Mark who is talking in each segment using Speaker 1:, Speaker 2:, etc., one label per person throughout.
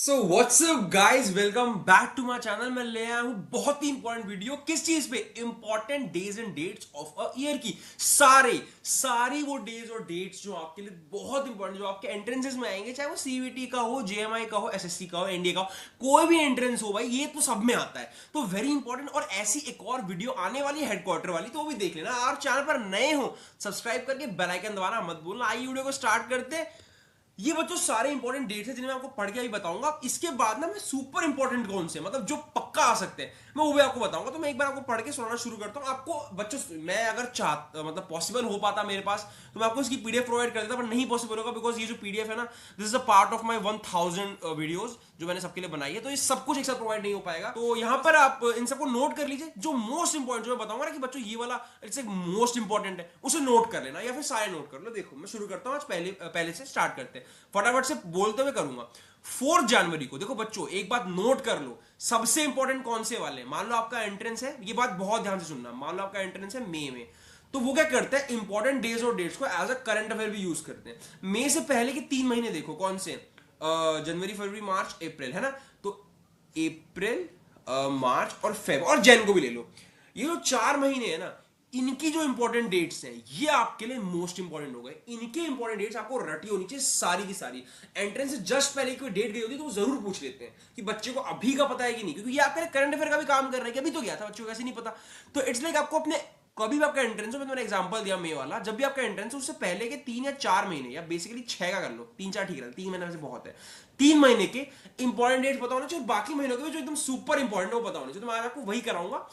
Speaker 1: So what's up guys, welcome back to my channel. मैं ले आया हूं बहुत ही इंपॉर्टेंट वीडियो। किस चीज पे? Important days and dates of a year की। सारी वो डेज और डेट्स जो आपके लिए बहुत इंपॉर्टेंट, जो आपके एंट्रेंसेस में आएंगे, चाहे वो सीवीटी का हो, जेएमआई का हो, एसएससी का हो, एनडीए का हो, कोई भी एंट्रेंस हो भाई, ये तो सब में आता है। तो वेरी इंपॉर्टेंट। और ऐसी एक और वीडियो आने वाली है हेडक्वार्टर वाली, तो वो भी देख लेना। आप चैनल पर नए हो, सब्सक्राइब करके बेल आइकन दबाना मत भूलना। आइए वीडियो को स्टार्ट करते हैं। ये बच्चों सारे इंपॉर्टेंट डेट्स हैं जिन्हें मैं आपको पढ़ के अभी बताऊंगा। इसके बाद ना मैं सुपर इंपॉर्टेंट कौन से, मतलब जो पक्का आ सकते हैं, मैं वो भी आपको बताऊंगा। तो मैं एक बार आपको पढ़ के सुनाना शुरू करता हूं। आपको बच्चों, मैं अगर चाहता, मतलब पॉसिबल हो पाता मेरे पास, तो मैं आपको इसकी पीडीएफ प्रोवाइड कर देता, पर नहीं पॉसिबल होगा बिकॉज ये जो पीडीएफ है ना, this is a part of my 1000 videos जो मैंने सबके लिए बनाई है। तो ये सब कुछ एक साथ प्रोवाइड नहीं हो पाएगा। तो यहाँ पर आप इन सबको नोट कर लीजिए। जो मोस्ट इंपॉर्टेंट जो मैं बताऊंगा ना कि बच्चों ये वाला इट्स एक मोस्ट इंपॉर्टेंट है, उसे नोट कर लेना या फिर सारे नोट कर लो। देखो मैं शुरू करता हूँ। आज पहले से स्टार्ट करते हैं, फटाफट से बोलते हुए करूंगा। 4 जनवरी को देखो बच्चों, एक बात नोट कर लो। सबसे इंपॉर्टेंट कौन से वाले? मान लो आपका एंट्रेंस है, ये बात बहुत ध्यान से सुनना। मान लो आपका एंट्रेंस है मई में, तो वो क्या करते हैं, इंपॉर्टेंट डेज और डेट्स को एज अ करंट अफेयर भी यूज करते हैं। मई से पहले के 3 महीने देखो कौन से, जनवरी, फरवरी, मार्च, अप्रैल, है ना। तो अप्रैल, मार्च और फेब और जैन को भी ले लो। ये जो 4 महीने हैं ना, इनकी जो इंपॉर्टेंट डेट्स हैं, ये आपके लिए मोस्ट इंपॉर्टेंट हो गए। इनके इंपॉर्टेंट डेट्स आपको रटी होनी चाहिए सारी की सारी। एंट्रेंस से जस्ट पहले कोई डेट गई होती है तो वो जरूर पूछ लेते हैं कि बच्चे को अभी का पता है कि नहीं, क्योंकि ये आपके करंट अफेयर का भी काम कर रहे हैं कि अभी तो गया था, बच्चों को ऐसे नहीं पता। तो इट्स लाइक आपको अपने, कभी भी आपका एंट्रेंस हो, मैंने एग्जांपल दिया मे वाला, जब भी आपका एंट्रेंस हो उससे पहले के 3 या 4 महीने, या बेसिकली 6 का कर लो, 3-4 ठीक रहता है, 3 महीने वैसे बहुत है। 3 महीने के इंपॉर्टेंट डेट्स पता होना चाहिए। बाकी महीनों के भी जो एकदम सुपर इंपॉर्टेंट है वो पता होना चाहिए। तो मैं आज आपको वही कराऊंगा।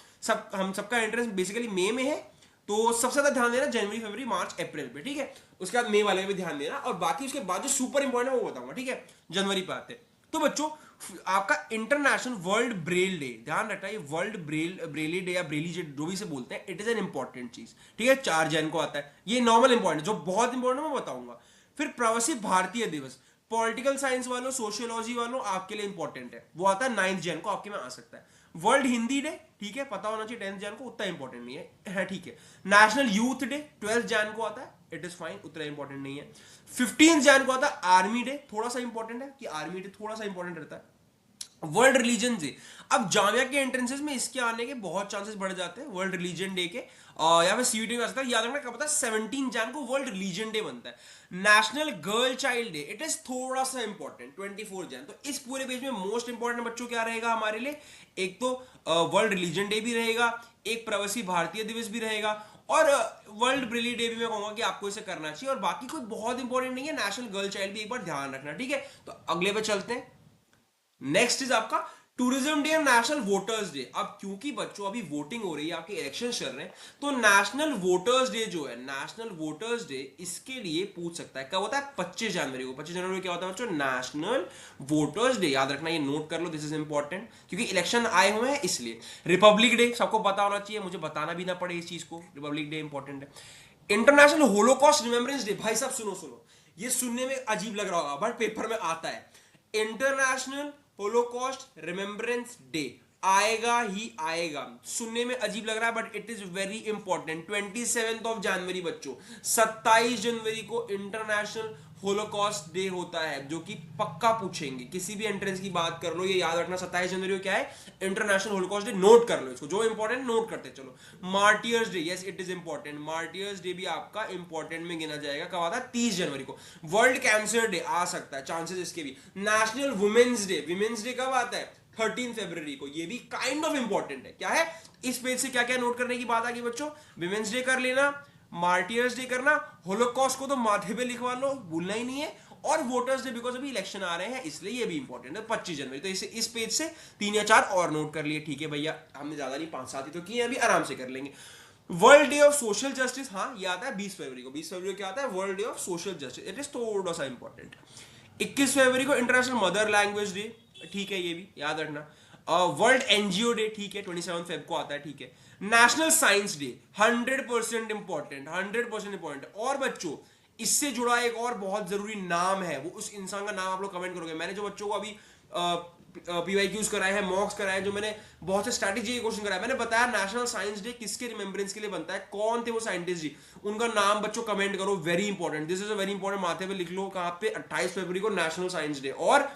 Speaker 1: हम सबका एंट्रेंस बेसिकली मई में है, तो सबसे ज्यादा ध्यान देना जनवरी, फरवरी, मार्च, अप्रैल पे, ठीक है। उसके बाद मई वाले पे भी ध्यान देना, और बाकी उसके बाद जो सुपर इंपॉर्टेंट है वो बताऊंगा, ठीक है। जनवरी पे आते हैं। तो बच्चों, आपका इंटरनेशनल वर्ल्ड ब्रेल डे, ध्यान रखना, ये वर्ल्ड ब्रेली डे या ब्रेली डे जो भी से बोलते हैं, इट इज एन इंपॉर्टेंट चीज, ठीक है। 4 जन को आता है। ये नॉर्मल इंपॉर्टेंट, जो बहुत इंपॉर्टेंट है मैं बताऊंगा। फिर प्रवासी भारतीय दिवस, पॉलिटिकल साइंस वालों, सोशियोलॉजी वालों, आपके लिए इंपॉर्टेंट है, वो आता है 9 जन को, आपके में आ सकता है। वर्ल्ड हिंदी डे, ठीक है, पता होना चाहिए। 10 जन को उतना इंपॉर्टेंट नहीं है, ठीक है। नेशनल यूथ डे 12 जन को आता है, इट इज फाइन, उतना इंपॉर्टेंट नहीं है। 15 जन को आता है आर्मी डे, थोड़ा सा इंपॉर्टेंट है कि आर्मी डे थोड़ा सा इंपॉर्टेंट रहता है। वर्ल्ड रिलीजन डे, अब जामिया के एंट्रेंसेस में इसके आने के बहुत चांसेस बढ़ जाते हैं वर्ल्ड रिलीजन डे के। या फिर सीयूटी में आ सकता है। याद रखना कब पता है, 17 जन को वर्ल्ड रिलीजन डे बनता है। National girl child day, it is थोड़ा सा इंपॉर्टेंट, 24 जन। तो इस पूरे पेज में मोस्ट इंपॉर्टेंट बच्चों क्या रहेगा हमारे लिए? एक तो वर्ल्ड रिलीजन डे भी रहेगा, एक प्रवासी भारतीय दिवस भी रहेगा, और वर्ल्ड ब्रेली डे भी मैं कहूंगा कि आपको इसे करना चाहिए। और बाकी कोई बहुत इंपॉर्टेंट नहीं है। नेशनल गर्ल चाइल्ड भी एक बार ध्यान रखना, ठीक है। तो अगले पे चलते हैं। नेक्स्ट इज आपका tourism day, national voters day. अब क्योंकि बच्चों अभी वोटिंग हो रही है, आपके इलेक्शन चल रहे हैं, तो नेशनल वोटर्स डे जो है, नेशनल वोटर्स डे, इसके लिए पूछ सकता है। कब होता है? 25 जनवरी को। 25 जनवरी को क्या होता है बच्चों? National voters day. याद रखना, ये नोट कर लो, दिस इज इंपॉर्टेंट, क्योंकि इलेक्शन आए हुए हैं इसलिए। रिपब्लिक डे सबको पता होना चाहिए, मुझे बताना भी ना पड़े इस चीज को, रिपब्लिक डे इंपॉर्टेंट है। इंटरनेशनल होलोकॉस्ट रिमेम्बरेंस डे, भाई साहब सुनो सुनो, ये सुनने में अजीब लग रहा होगा बट पेपर में आता है। इंटरनेशनल होलोकॉस्ट रिमेम्बरेंस डे आएगा ही आएगा। सुनने में अजीब लग रहा है but it is very important. 27 जनवरी बच्चों, 27 जनवरी को इंटरनेशनल होलोकॉस्ट डे होता है, जो कि पक्का पूछेंगे, किसी भी एंट्रेंस की बात कर लो, ये याद रखना। 27 जनवरी को क्या है? International Holocaust day. नोट कर लो इसको, जो इंपॉर्टेंट नोट करते चलो। Martyrs day, yes it is important. Martyrs day भी आपका इंपॉर्टेंट में गिना जाएगा। कब आता है? 30 जनवरी को। वर्ल्ड कैंसर डे आ सकता है, चांसेस इसके भी। National women's day, women's day कब आता है? 13 फरवरी को। ये भी काइंड ऑफ इंपॉर्टेंट है। क्या है इस पेज से? क्या क्या नोट करने की बात आ गई बच्चों? विमेन्स डे कर लेना, मार्टियर्स डे करना, होलोकॉस्ट को तो माथे पे लिखवा लो, भूलना ही नहीं है, और वोटर्स डे बिकॉज अभी इलेक्शन आ रहे हैं इसलिए ये भी इंपॉर्टेंट है। 25 जनवरी, तो इस पेज से 3 या 4 और नोट कर लिए, ठीक है भैया। हमने ज्यादा नहीं, 5-7 ही तो किए, अभी आराम से कर लेंगे। World day of social justice, हाँ ये आता है 20 फरवरी को। 20 फरवरी को क्या आता है? World day of social justice, it is थोड़ा सा इंपॉर्टेंट। 21 फरवरी को इंटरनेशनल मदर लैंग्वेज डे, ठीक है, ये भी याद रखना। वर्ल्ड एनजीओ डे, ठीक है, 27 फेब को आता है, ठीक है। National science day, 100% important, 100% important. और बच्चों, इससे जुड़ा एक और बहुत जरूरी नाम है, वो उस इंसान का नाम आप लोग कमेंट करोगे। मैंने जो बच्चों को अभी पीवाईक्यूज कराए हैं, मॉक्स कराए, जो मैंने बहुत से स्ट्रैटेजी के क्वेश्चन कराए, मैंने बताया नेशनल साइंस डे किसके रिमेम्बरेंस के लिए बनता है, कौन थे वो साइंटिस्ट जी, उनका नाम बच्चों कमेंट करो। Very important, this is a very important. माथे पे लिख लो कहां पे? 28 फरवरी को नेशनल साइंस डे। और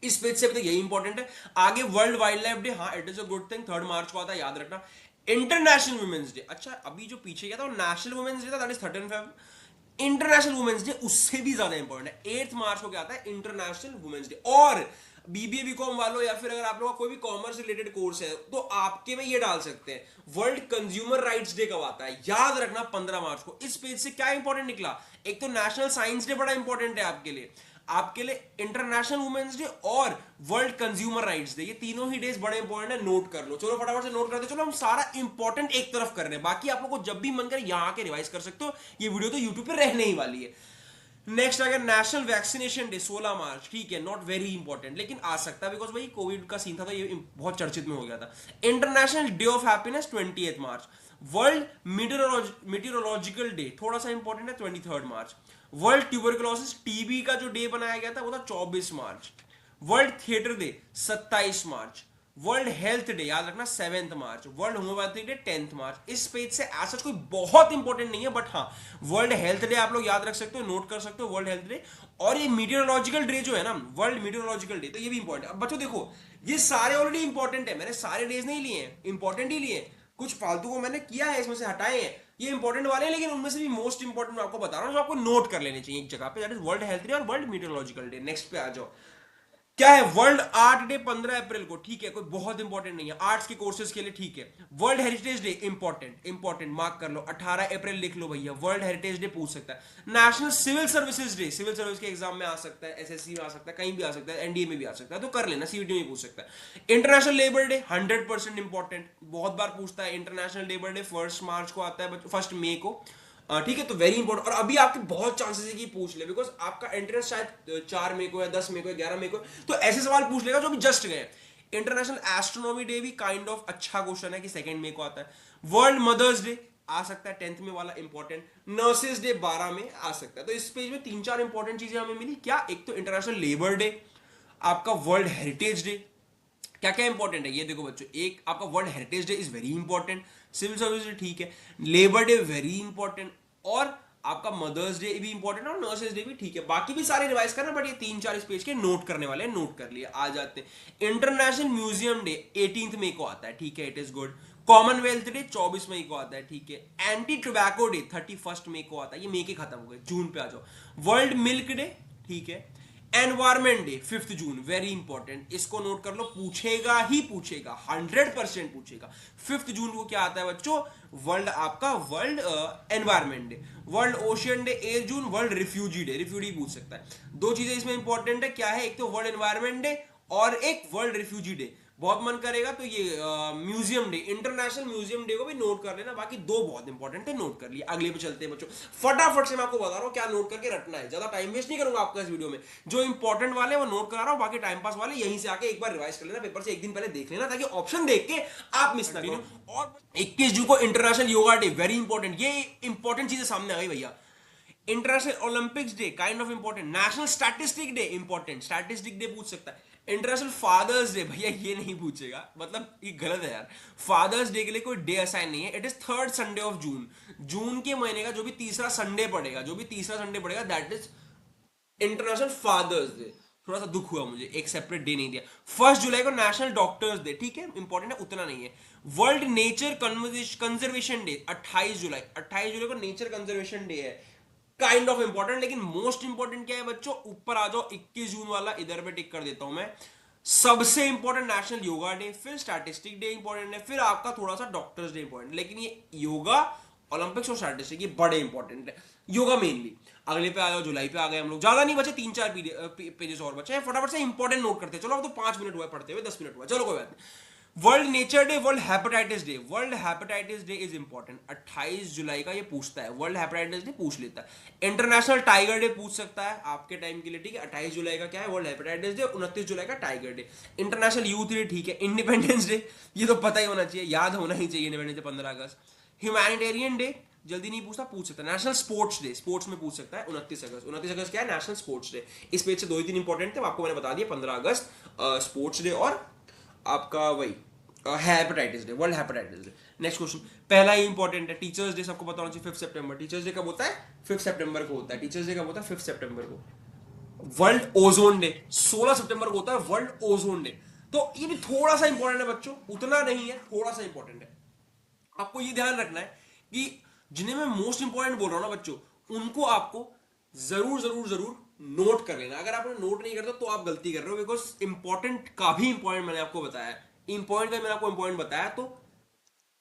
Speaker 1: इस पेज से भी तो यही इंपॉर्टेंट है। आगे वर्ल्ड वाइल्ड लाइफ डे, हाँ it is a good thing, 3 मार्च को आता है, याद रखना। इंटरनेशनल वुमेन्स डे, अच्छा अभी जो पीछे गया था वो नेशनल वुमेन्स डे था, that is 13 Feb. International women's day उससे भी ज्यादा इंपॉर्टेंट है, 8 मार्च को क्या आता है, इंटरनेशनल वुमेन्स डे। और बीबीए बीकॉम वालों या फिर अगर आप लोगों का कोई भी कॉमर्स रिलेटेड कोर्स है तो आपके में ये डाल सकते हैं वर्ल्ड कंज्यूमर राइट्स डे कब आता है, याद रखना 15 मार्च को। इस पेज से क्या इंपॉर्टेंट निकला, एक तो नेशनल साइंस डे बड़ा इंपॉर्टेंट है आपके लिए इंटरनेशनल वुमेन्स डे और वर्ल्ड कंज्यूमर राइट्स डे, ये तीनों ही डेज बड़े इंपॉर्टेंट है, नोट कर लो। चलो फटाफट से नोट करते चलो, हम सारा इंपॉर्टेंट एक तरफ कर रहे हैं, बाकी आप लोग को जब भी मन करे यहां आके रिवाइज कर सकते हो, ये वीडियो तो यूट्यूब पे रहने ही वाली है। नेक्स्ट आ गया नेशनल वैक्सीनेशन डे 16 मार्च, ठीक है नॉट वेरी इंपॉर्टेंट लेकिन आ सकता है बिकॉज भाई कोविड का सीन था तो ये बहुत चर्चित में हो गया था। International day of happiness 28 March. World meteorological day थोड़ा सा इंपॉर्टेंट है 23 मार्च। वर्ल्ड ट्यूबरकुलोसिस टीबी का जो डे बनाया गया था वो था 24 मार्च। वर्ल्ड थिएटर डे 27 मार्च। वर्ल्ड हेल्थ डे याद रखना 7 मार्च। वर्ल्ड होम्योपैथिक डे 10 मार्च। इस पेज से ऐसा कोई बहुत इंपॉर्टेंट नहीं है बट हाँ वर्ल्ड हेल्थ डे आप लोग याद रख सकते हो, नोट कर सकते हो वर्ल्ड हेल्थ डे। और ये मीटियोलॉजिकल डे जो है ना, वर्ल्ड मीटियोलॉजिकल डे, तो ये भी इंपॉर्टेंट है। अब बच्चों देखो ये सारे ऑलरेडी इंपॉर्टेंट है, मैंने सारे डेज नहीं लिए हैं, इंपॉर्टेंट ही लिए, कुछ फालतू को मैंने किया है इसमें से हटाए हैं, ये इंपॉर्टेंट वाले हैं लेकिन उनमें से भी मोस्ट इंपॉर्टेंट मैं आपको बता रहा हूं जो आपको नोट कर लेने चाहिए एक जगह पे, that is world health day और वर्ल्ड मीटियोलॉजिकल डे। नेक्स्ट पे आ जाओ, क्या है वर्ल्ड आर्ट डे 15 अप्रैल को, ठीक है कोई बहुत इंपॉर्टेंट नहीं है आर्ट्स के कोर्सेज के लिए, ठीक है। World heritage day important mark कर लो, 18 अप्रैल लिख लो भैया, वर्ल्ड हेरिटेज डे पूछ सकता है। National civil services day, civil service के एग्जाम में आ सकता है, एसएससी में आ सकता है, कहीं भी आ सकता है, एनडीए में भी आ सकता है, तो कर लेना, सीवीटी में पूछ सकता है। इंटरनेशनल लेबर डे 100% इंपॉर्टेंट, बहुत बार पूछता है। इंटरनेशनल लेबर डे 1 मार्च को आता है, 1 मई को, ठीक है तो वेरी इंपॉर्टेंट। और अभी आपके बहुत चांसेस है कि पूछ ले बिकॉज आपका एंट्रेंस शायद 4 मई को या 10 मई को या 11 मई को, तो ऐसे सवाल पूछ लेगा जो अभी जस्ट गए। इंटरनेशनल एस्ट्रोनॉमी डे भी काइंड ऑफ अच्छा क्वेश्चन है कि 2 मई को आता है। वर्ल्ड मदर्स डे आ सकता है 10th में वाला इंपॉर्टेंट। नर्सेज डे 12 में आ सकता है। तो इस पेज में 3-4 इंपॉर्टेंट चीजें हमें मिली, क्या एक तो इंटरनेशनल लेबर डे, आपका वर्ल्ड हेरिटेज डे, क्या क्या इंपॉर्टेंट है ये देखो बच्चों, एक आपका world heritage day is very important, civil service day ठीक है, लेबर डे वेरी इंपॉर्टेंट, और आपका मदर्स डे भी इंपॉर्टेंट और नर्सेज डे भी ठीक है। बाकी भी सारे रिवाइज करना बट ये 3-4 इस पेज के नोट करने वाले हैं, नोट कर लिए। आ जाते हैं इंटरनेशनल म्यूजियम डे 18 मई को आता है, ठीक है it is good. Commonwealth day 24 मई को आता है, ठीक है। एंटी टोबैको डे 31 मई को आता है, ये मई के खत्म हो गए, जून पे आ जाओ। वर्ल्ड मिल्क डे, ठीक है। एनवायरमेंट डे 5 जून, वेरी इंपॉर्टेंट, इसको नोट कर लो, पूछेगा ही पूछेगा, 100% पूछेगा। 5 जून को क्या आता है बच्चों, वर्ल्ड आपका world environment day. World ocean day 8 जून। वर्ल्ड रिफ्यूजी डे, रिफ्यूजी पूछ सकता है। दो चीजें इसमें इंपॉर्टेंट है, क्या है, एक तो वर्ल्ड एनवायरमेंट डे और एक वर्ल्ड रिफ्यूजी डे। बहुत मन करेगा तो ये museum day, international museum day को भी नोट कर लेना, बाकी दो बहुत इंपॉर्टेंट है, नोट कर लिया। अगले पे चलते हैं बच्चों, फटाफट से मैं आपको बता रहा हूं क्या नोट करके रटना है, ज्यादा टाइम वेस्ट नहीं करूंगा आपका इस वीडियो में, जो इंपॉर्टेंट वाले वो नोट करा रहा हूं, बाकी टाइम पास वाले यहीं से आके एक बार रिवाइज कर लेना, पेपर से एक दिन पहले देख लेना ताकि ऑप्शन देख के आप मिस ना करो। और 21 जून को international yoga day, very important, ये इंपॉर्टेंट चीजें सामने आ गई भैया। International Olympics day kind of important. National statistic day important, statistic day पूछ सकता है। इंटरनेशनल फादर्स डे, भैया ये नहीं पूछेगा, मतलब ये गलत है यार, फादर्स डे के लिए कोई डे असाइन नहीं है, it is 3rd Sunday of June, June के महीने का जो भी तीसरा संडे पड़ेगा, that is international father's day. थोड़ा सा दुख हुआ मुझे, एक सेपरेट डे नहीं दिया। 1 जुलाई को नेशनल डॉक्टर्स डे, ठीक है इंपॉर्टेंट है, उतना नहीं है। वर्ल्ड नेचर कंजर्वेशन डे 28 जुलाई को नेचर कंजर्वेशन डे है, काइंड ऑफ इंपॉर्टेंट, लेकिन मोस्ट इंपॉर्टेंट क्या है बच्चों, ऊपर आ जाओ, 21 जून वाला इधर पे टिक कर देता हूं मैं। सबसे इंपॉर्टेंट नेशनल योगा डे, फिर स्टैटिस्टिक डे इंपॉर्टेंट है, फिर आपका थोड़ा सा डॉक्टर्स डे इंपॉर्टेंट, लेकिन ये योगा, ओलंपिक्स और स्टैटिस्टिक ये बड़े इंपॉर्टेंट है, योगा मेनली। अगले पे आ जाओ, जुलाई पे आ गए हम लोग, ज्यादा नहीं बचे, 3-4 पेजेस और बचे हैं, फटाफट से इंपॉर्टेंट नोट करते हैं। चलो अब तो 5 मिनट हुआ पढ़ते हुए, 10 मिनट हुआ, चलो कोई बात नहीं। World nature day, world hepatitis day, world hepatitis day is important, 28 जुलाई का ये पूछता है, वर्ल्ड हेपेटाइटिस डे पूछ लेता है। इंटरनेशनल टाइगर डे पूछ सकता है आपके टाइम के लिए, ठीक है। 28 जुलाई का क्या है, वर्ल्ड हेपेटाइटिस डे, 29 जुलाई का tiger day. International youth day, ठीक है। इंडिपेंडेंस डे, ये तो पता ही होना चाहिए, याद होना ही चाहिए, इंडिपेंडेंस डे 15 अगस्त। ह्यूमैनिटेरियन डे जल्दी नहीं पूछता, पूछ सकता है। नेशनल स्पोर्ट्स डे, स्पोर्ट्स में पूछ सकता है, 29 अगस्त क्या है, नेशनल स्पोर्ट्स डे। इस पेज से 2 ही 3 इंपॉर्टेंट थे, आपको मैंने बता दिया, 15 अगस्त स्पोर्ट्स डे और आपका वही hepatitis day, world hepatitis day. Next question, पहला ही इंपॉर्टेंट है, टीचर्स डे सबको पता होना चाहिए, 5 सितंबर। टीचर्स डे कब होता है, 5 सितंबर को होता है। टीचर्स डे कब होता है, 5 सितंबर को। वर्ल्ड ओजोन डे 16 सितंबर को होता है वर्ल्ड ओजोन डे। तो ये भी थोड़ा सा इंपॉर्टेंट है बच्चों, उतना नहीं है, थोड़ा सा इंपॉर्टेंट है। आपको ये ध्यान रखना है कि जिन्हें मैं मोस्ट इंपॉर्टेंट बोल रहा हूं ना बच्चों, उनको आपको जरूर जरूर जरूर नोट कर लेना। अगर आपने नोट नहीं करता तो आप गलती कर रहे हो, बिकॉज इंपॉर्टेंट का भी इंपॉर्टेंट मैंने आपको बताया, इंपॉर्टेंट का मैंने आपको इंपॉर्टेंट बताया, तो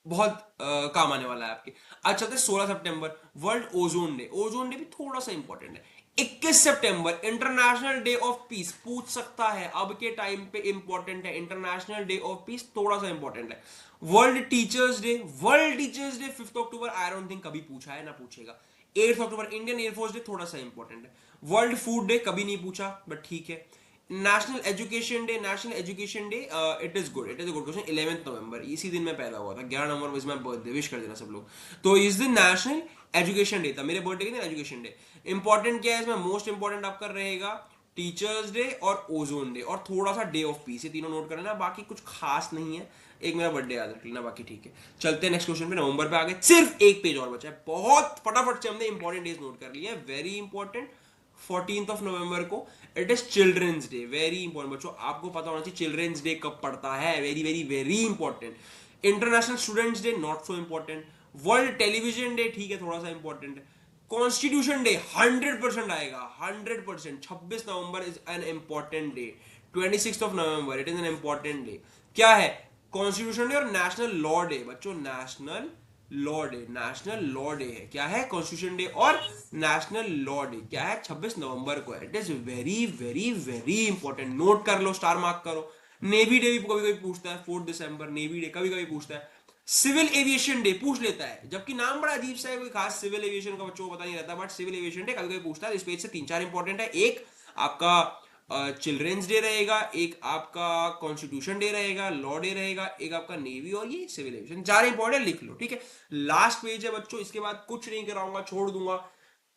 Speaker 1: बहुत काम आने वाला है आपके। आज चलते 16 सितंबर world ozone day. Ozone day भी थोड़ा सा इंपॉर्टेंट है। 21 सितंबर इंटरनेशनल डे ऑफ पीस, पूछ सकता है अब के टाइम पे इंपॉर्टेंट है। इंटरनेशनल डे ऑफ पीस थोड़ा सा इंपॉर्टेंट है। World teachers day, world teachers day 5 October, I don't think कभी पूछा है ना पूछेगा। 8 अक्टूबर इंडियन एयरफोर्स डे, थोड़ा सा इंपॉर्टेंट है। वर्ल्ड फूड डे कभी नहीं पूछा बट ठीक है। National education day, national education day it is good, it is a good question. 11 नवंबर, इसी दिन मैं पैदा हुआ था, 11 November is my birthday, wish कर देना सब लोग। तो इस दिन नेशनल एजुकेशन डे था, मेरे बर्थडे के दिन एजुकेशन डे। इंपॉर्टेंट क्या है इसमें, मोस्ट इंपॉर्टेंट आपका रहेगा टीचर्स डे और ओजोन डे और थोड़ा सा डे ऑफ पीस, ये तीनों नोट कर लेना, बाकी कुछ खास नहीं है। एक मेरा बर्थडे याद रख लेना, बाकी ठीक है। चलते हैं नेक्स्ट क्वेश्चन पे, नवंबर पे आ गए, सिर्फ एक पेज और बचा है, बहुत फटाफट से हमने इंपॉर्टेंट डेज नोट कर लिए हैं, वेरी इंपॉर्टेंट। 14 नवंबर को it is children's day, very important बच्चों, आपको पता होना चाहिए चिल्ड्रंस डे कब पड़ता है, very very very important. International students day not so important. World television day ठीक है, थोड़ा सा इंपॉर्टेंट है। कॉन्स्टिट्यूशन डे 100% आएगा, 100%। 26 November is an important day. 26 November it is an important day. क्या है, कॉन्स्टिट्यूशन डे और नेशनल लॉ डे बच्चों, national law day, national law day है। क्या है, कॉन्स्टिट्यूशन डे और नेशनल लॉ डे क्या है, 26 नवंबर को है। It is very very very important, note कर लो, स्टार मार्क करो। नेवी डे भी कभी कभी पूछता है, 4 दिसंबर नेवी डे कभी कभी पूछता है। सिविल एविएशन डे पूछ लेता है, जबकि नाम बड़ा अजीब सा है, कोई खास सिविल एविएशन का बच्चों को पता नहीं रहता, बट सिविल एविएशन डे कभी कभी पूछता है। इस पेज से 3-4 इंपॉर्टेंट है, एक आपका चिल्ड्रंस डे रहेगा, एक आपका कॉन्स्टिट्यूशन डे रहेगा, लॉ डे रहेगा, एक आपका नेवी और ये सिविल एविएशन, 4 इंपॉर्टेंट लिख लो, ठीक है। लास्ट पेज है बच्चों, इसके बाद कुछ नहीं कराऊंगा, छोड़ दूंगा।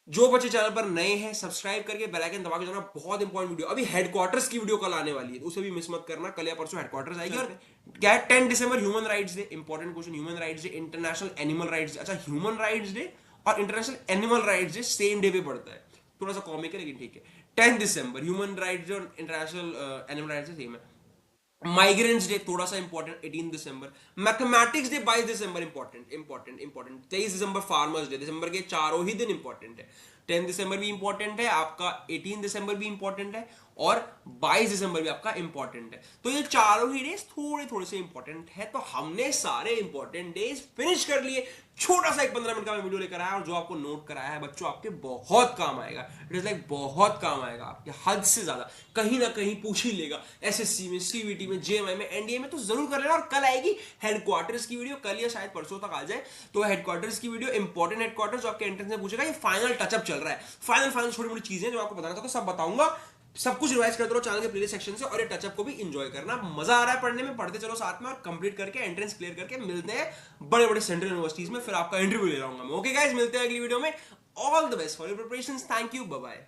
Speaker 1: जो बच्चे चैनल पर नए हैं सब्सक्राइब करके बेल आइकन दबा के जाना, बहुत इंपॉर्टेंट वीडियो, अभी हेडक्वार्टर्स की वीडियो कल आने वाली है, उसे भी मिस मत करना, कल या परसों हेडक्वार्टर्स आएगी। और क्या है, 10 दिसंबर human rights day, important question, human rights day, international animal rights day. अच्छा, ह्यूमन राइट्स डे और international animal rights day same day पे पड़ता है, थोड़ा सा कॉमिक है लेकिन ठीक है। 10 दिसंबर ह्यूमन राइट्स डे और international animal rights day same है। माइग्रेंट्स डे थोड़ा सा इंपॉर्टेंट, 18 दिसंबर। मैथमेटिक्स डे 22 दिसंबर, इंपॉर्टेंट इंपॉर्टेंट इंपॉर्टेंट। 23 दिसंबर फार्मर्स डे, दिसंबर के चारों ही दिन इंपॉर्टेंट है। 10 दिसंबर भी इंपॉर्टेंट है आपका, 18 दिसंबर भी इंपॉर्टेंट है और 22 दिसंबर भी आपका इंपॉर्टेंट है। तो ये चारों ही डेज थोड़े थोड़े से इंपॉर्टेंट है। तो हमने सारे इंपॉर्टेंट डेज फिनिश कर लिए। छोटा सा एक 15 मिनट का मैं वीडियो लेकर आया और जो आपको नोट कराया है बच्चों, आपके बहुत काम आएगा। इट इज लाइक बहुत काम आएगा आपके, हद से ज्यादा, कहीं ना कहीं पूछ ही लेगा। एसएससी में, सीवीटी में, जेएमआई में, एनडीए में, तो जरूर कर लेना। और कल आएगी हेडक्वार्टर्स की वीडियो, कल या शायद परसों तक आ जाए। तो हेडक्वार्टर्स की वीडियो, इंपॉर्टेंट हेडक्वार्टर्स जो आपके एंट्रेंस में पूछेगा, ये फाइनल टचअप चल रहा है, फाइनल छोटी मोटी चीजें जो आपको बताना था, तो सब बताऊंगा। सब कुछ रिवाइज करते रहो चैनल के प्लेलिस्ट सेक्शन से, और ये टचअप को भी एंजॉय करना। मजा आ रहा है पढ़ने में, पढ़ते चलो साथ में, और कंप्लीट करके एंट्रेंस क्लियर करके मिलते हैं बड़े बड़े सेंट्रल यूनिवर्सिटीज में, फिर आपका इंटरव्यू ले रहा हूं मैं। ओके गाइस, मिलते हैं अगली वीडियो में। All the best for your preparations, thank you, bye bye.